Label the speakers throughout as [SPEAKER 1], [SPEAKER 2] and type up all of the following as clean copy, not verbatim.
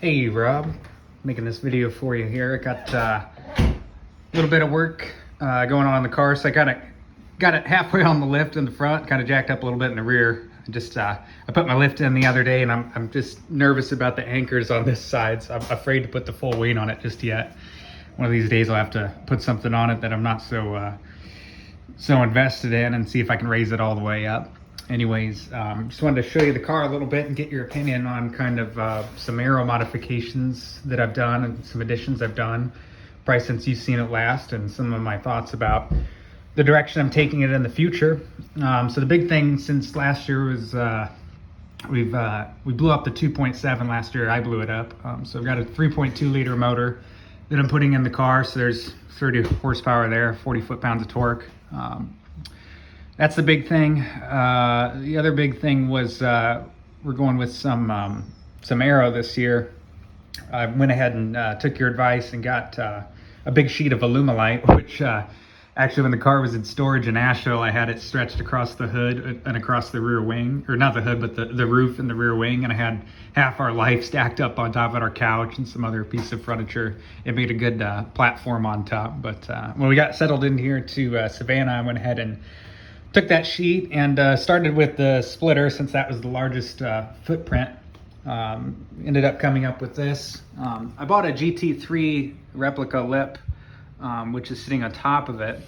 [SPEAKER 1] Hey Rob, making this video for you here. I got a little bit of work going on in the car, so I got it halfway on the lift in the front, kind of jacked up a little bit in the rear. I put my lift in the other day, and I'm just nervous about the anchors on this side, so I'm afraid to put the full weight on it just yet. One of these days I'll have to put something on it that I'm not so invested in, and see if I can raise it all the way up. Anyways, just wanted to show you the car a little bit and get your opinion on kind of some Aero modifications that I've done and some additions I've done, probably since you've seen it last, and some of my thoughts about the direction I'm taking it in the future. So the big thing since last year was we blew up the 2.7 last year. I blew it up. So I've got a 3.2 liter motor that I'm putting in the car. So there's 30 horsepower there, 40 foot-pounds of torque. That's the big thing. The other big thing was we're going with some Aero this year. I went ahead and took your advice and got a big sheet of Alumilite, which actually when the car was in storage in Asheville, I had it stretched across the hood and across the rear wing, or not the hood, but the roof and the rear wing, and I had half our life stacked up on top of our couch and some other piece of furniture. It made a good platform on top. But when we got settled in here to Savannah, I went ahead and took that sheet and started with the splitter, since that was the largest footprint. Ended up coming up with this. I bought a GT3 replica lip, which is sitting on top of it.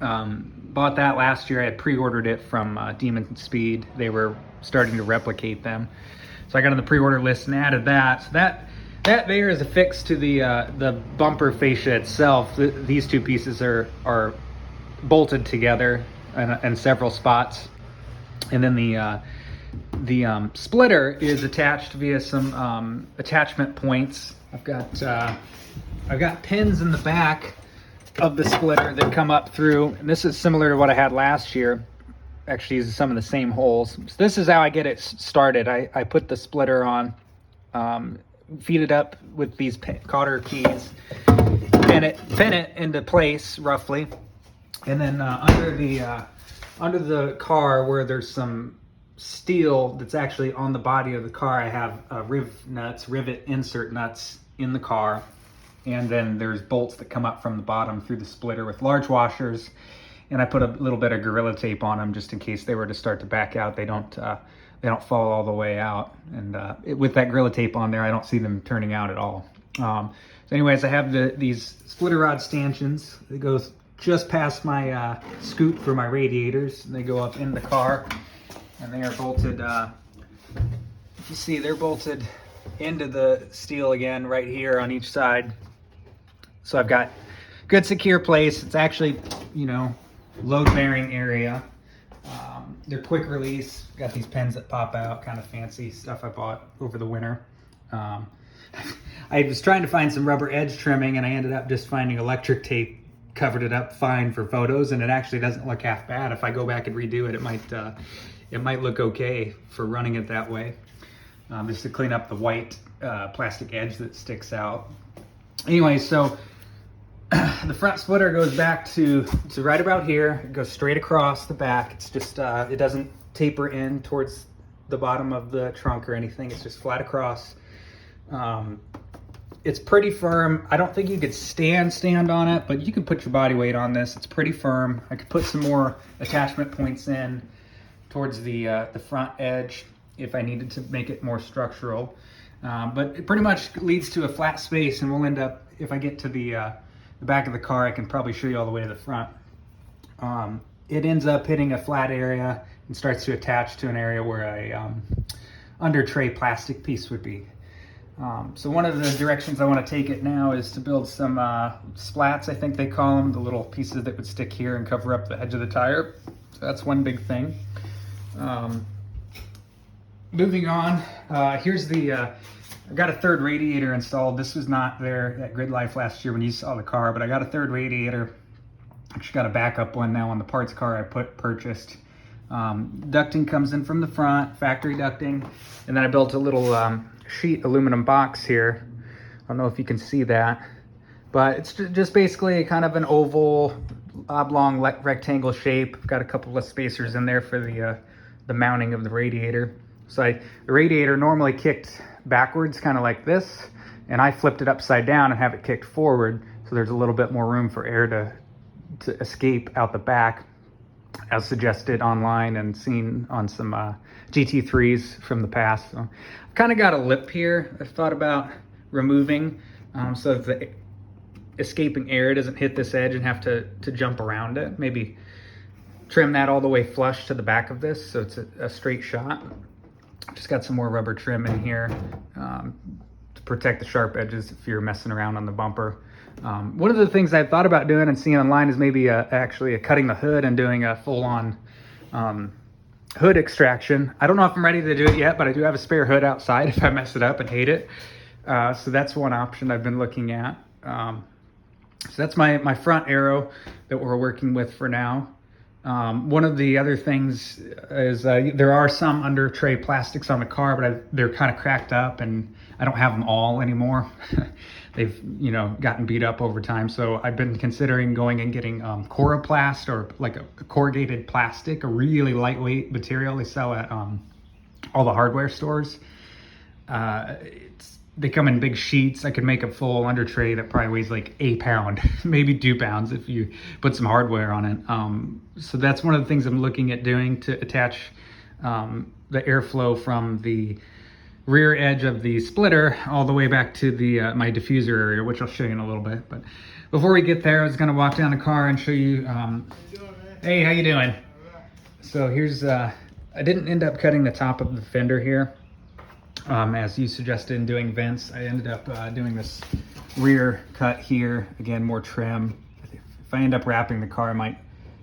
[SPEAKER 1] Bought that last year. I had pre-ordered it from Demon Speed. They were starting to replicate them. So I got on the pre-order list and added that. So that there is affixed to the bumper fascia itself. These two pieces are bolted together in several spots, and then the splitter is attached via some attachment points. I've got pins in the back of the splitter that come up through, and this is similar to what I had last year. Actually uses some of the same holes. So this is how I get it started. I put the splitter on, feed it up with these cotter keys, pin it into place roughly. And then under the car, where there's some steel that's actually on the body of the car, I have rivet insert nuts in the car. And then there's bolts that come up from the bottom through the splitter with large washers. And I put a little bit of Gorilla Tape on them just in case they were to start to back out. They don't fall all the way out. And with that Gorilla Tape on there, I don't see them turning out at all. So anyways, I have these splitter rod stanchions. It goes just past my scoop for my radiators. They go up in the car, and they are bolted. If you see, they're bolted into the steel again right here on each side. So I've got good secure place. It's actually, load bearing area. They're quick release. Got these pens that pop out, kind of fancy stuff I bought over the winter. I was trying to find some rubber edge trimming, and I ended up just finding electric tape. Covered it up fine for photos, and it actually doesn't look half bad. If I go back and redo it, it might look okay for running it that way. Just to clean up the white plastic edge that sticks out. Anyway, so the front splitter goes back to right about here. It goes straight across the back. It's just it doesn't taper in towards the bottom of the trunk or anything. It's just flat across. It's pretty firm. I don't think you could stand on it, but you can put your body weight on this. It's pretty firm. I could put some more attachment points in towards the front edge if I needed to make it more structural. But it pretty much leads to a flat space, and we'll end up, if I get to the back of the car, I can probably show you all the way to the front. It ends up hitting a flat area and starts to attach to an area where a under tray plastic piece would be. So one of the directions I want to take it now is to build some splats, I think they call them, the little pieces that would stick here and cover up the edge of the tire. So that's one big thing. Moving on, here's I've got a third radiator installed. This was not there at Grid Life last year when you saw the car, but I got a third radiator. Actually got a backup one now on the parts car I purchased. Ducting comes in from the front, factory ducting, and then I built a little sheet aluminum box here. I don't know if you can see that, but it's just basically kind of an oval, oblong rectangle shape. I've got a couple of spacers in there for the mounting of the radiator. So the radiator normally kicked backwards, kind of like this, and I flipped it upside down and have it kicked forward, so there's a little bit more room for air to escape out the back, as suggested online and seen on some GT3s from the past. So I've kind of got a lip here I've thought about removing, so that the escaping air doesn't hit this edge and have to jump around it. Maybe trim that all the way flush to the back of this so it's a straight shot. Just got some more rubber trim in here to protect the sharp edges if you're messing around on the bumper. One of the things I've thought about doing and seeing online is maybe actually cutting the hood and doing a full-on hood extraction. I don't know if I'm ready to do it yet, but I do have a spare hood outside if I mess it up and hate it. So that's one option I've been looking at. So that's my front Aero that we're working with for now. One of the other things is there are some under tray plastics on the car, but they're kind of cracked up and I don't have them all anymore. They've, gotten beat up over time. So I've been considering going and getting Coroplast, or like a corrugated plastic, a really lightweight material they sell at all the hardware stores. They come in big sheets. I could make a full under tray that probably weighs like a pound, maybe 2 pounds if you put some hardware on it. So that's one of the things I'm looking at doing, to attach the airflow from the rear edge of the splitter all the way back to the my diffuser area, which I'll show you in a little bit. But before we get there, I was gonna walk down the car and show you. Hey, how you doing? So here's, I didn't end up cutting the top of the fender here. As you suggested in doing vents, I ended up doing this rear cut here. Again, more trim. If I end up wrapping the car, I might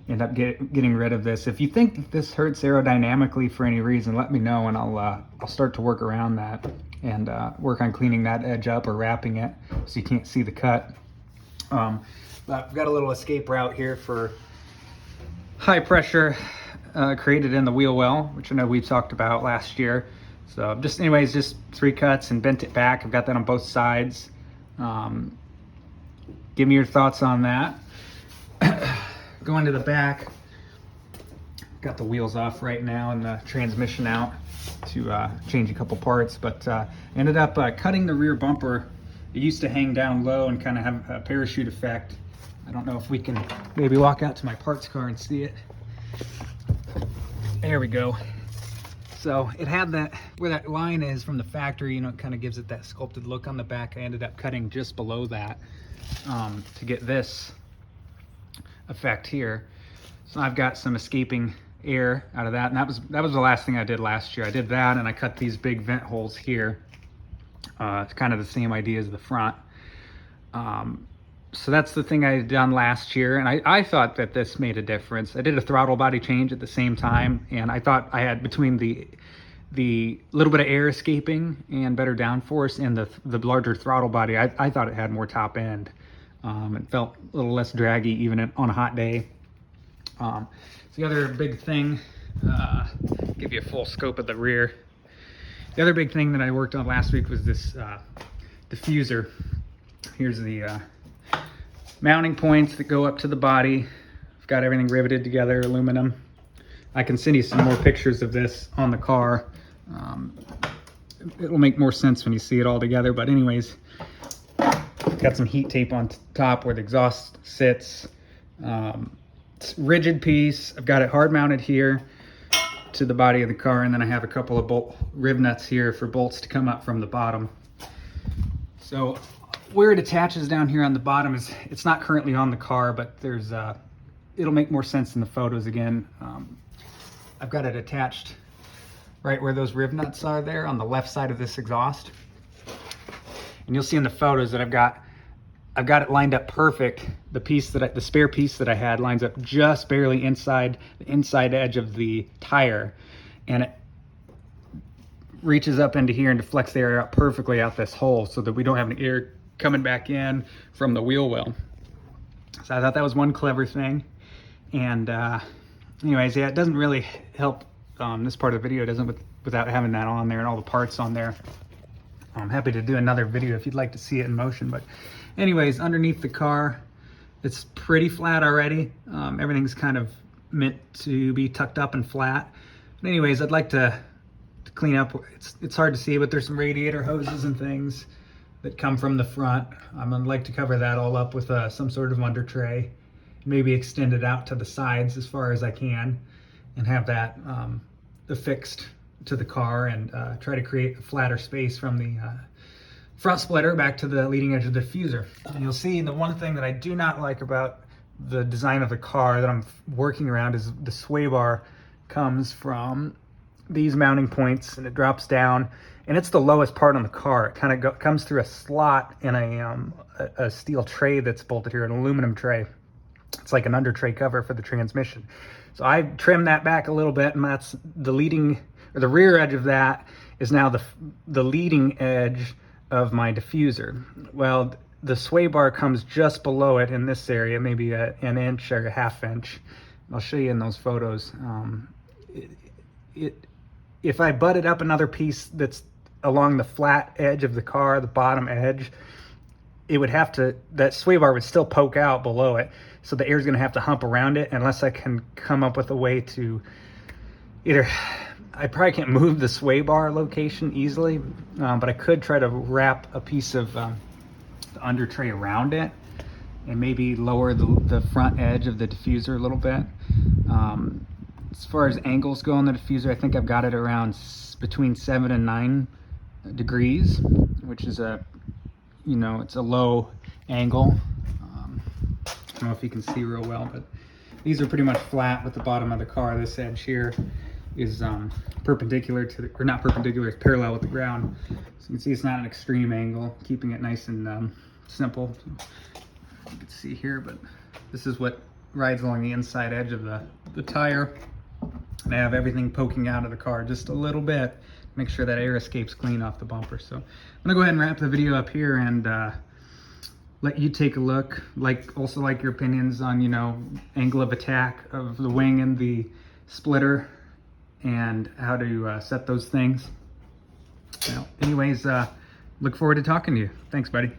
[SPEAKER 1] end up getting rid of this. If you think that this hurts aerodynamically for any reason, let me know and I'll start to work around that and work on cleaning that edge up or wrapping it so you can't see the cut. But I've got a little escape route here for high pressure created in the wheel well, which I know we talked about last year. So just 3 cuts and bent it back. I've got that on both sides. Give me your thoughts on that. Going to the back, got the wheels off right now and the transmission out to change a couple parts, but ended up cutting the rear bumper. It used to hang down low and kind of have a parachute effect. I don't know if we can maybe walk out to my parts car and see it. There we go. So it had that, where that line is from the factory, it kind of gives it that sculpted look on the back. I ended up cutting just below that to get this effect here. So I've got some escaping air out of that, and that was the last thing I did last year. I did that and I cut these big vent holes here. It's kind of the same idea as the front. So that's the thing I had done last year, and I thought that this made a difference. I did a throttle body change at the same time, and I thought I had, between the little bit of air escaping and better downforce and the larger throttle body, I thought it had more top end. It felt a little less draggy even on a hot day. So the other big thing, give you a full scope of the rear. The other big thing that I worked on last week was this diffuser. Here's the mounting points that go up to the body. I've got everything riveted together, aluminum. I can send you some more pictures of this on the car. It'll make more sense when you see it all together, but anyways, got some heat tape on top where the exhaust sits. It's a rigid piece. I've got it hard mounted here to the body of the car, and then I have a couple of bolt rib nuts here for bolts to come up from the bottom. So where it attaches down here on the bottom is, it's not currently on the car, but there's it'll make more sense in the photos again. I've got it attached right where those rib nuts are there on the left side of this exhaust. And you'll see in the photos that I've got it lined up perfect. The spare piece that I had lines up just barely inside the inside edge of the tire, and it reaches up into here and deflects the air out perfectly out this hole so that we don't have any air coming back in from the wheel well. So I thought that was one clever thing. And anyways, yeah, it doesn't really help this part of the video, doesn't, without having that on there and all the parts on there. I'm happy to do another video if you'd like to see it in motion. But anyways, underneath the car, it's pretty flat already. Everything's kind of meant to be tucked up and flat. But anyways, I'd like to clean up. It's hard to see, but there's some radiator hoses and things that come from the front. I'm gonna like to cover that all up with some sort of under tray, maybe extend it out to the sides as far as I can, and have that affixed to the car, and try to create a flatter space from the front splitter back to the leading edge of the diffuser. And you'll see the one thing that I do not like about the design of the car that I'm working around is the sway bar comes from these mounting points and it drops down, and it's the lowest part on the car. It kind of comes through a slot in a steel tray that's bolted here, an aluminum tray. It's like an under tray cover for the transmission. So I trimmed that back a little bit, and that's the rear edge of that is now the leading edge of my diffuser. Well, the sway bar comes just below it in this area, maybe an inch or a half inch. I'll show you in those photos. If I butted up another piece that's along the flat edge of the car, the bottom edge, that sway bar would still poke out below it. So the air's gonna have to hump around it, unless I can come up with a way to I probably can't move the sway bar location easily, but I could try to wrap a piece of the under tray around it and maybe lower the front edge of the diffuser a little bit. As far as angles go on the diffuser, I think I've got it around between 7 and 9 degrees, which is it's a low angle. I don't know if you can see real well, but these are pretty much flat with the bottom of the car. This edge here is perpendicular to or not perpendicular, it's parallel with the ground. So you can see it's not an extreme angle, keeping it nice and simple. You can see here, but this is what rides along the inside edge of the tire. And I have everything poking out of the car just a little bit. Make sure that air escapes clean off the bumper. So I'm gonna go ahead and wrap the video up here and let you take a look. Also like your opinions on, angle of attack of the wing and the splitter, and how to set those things. Anyways, look forward to talking to you. Thanks, buddy.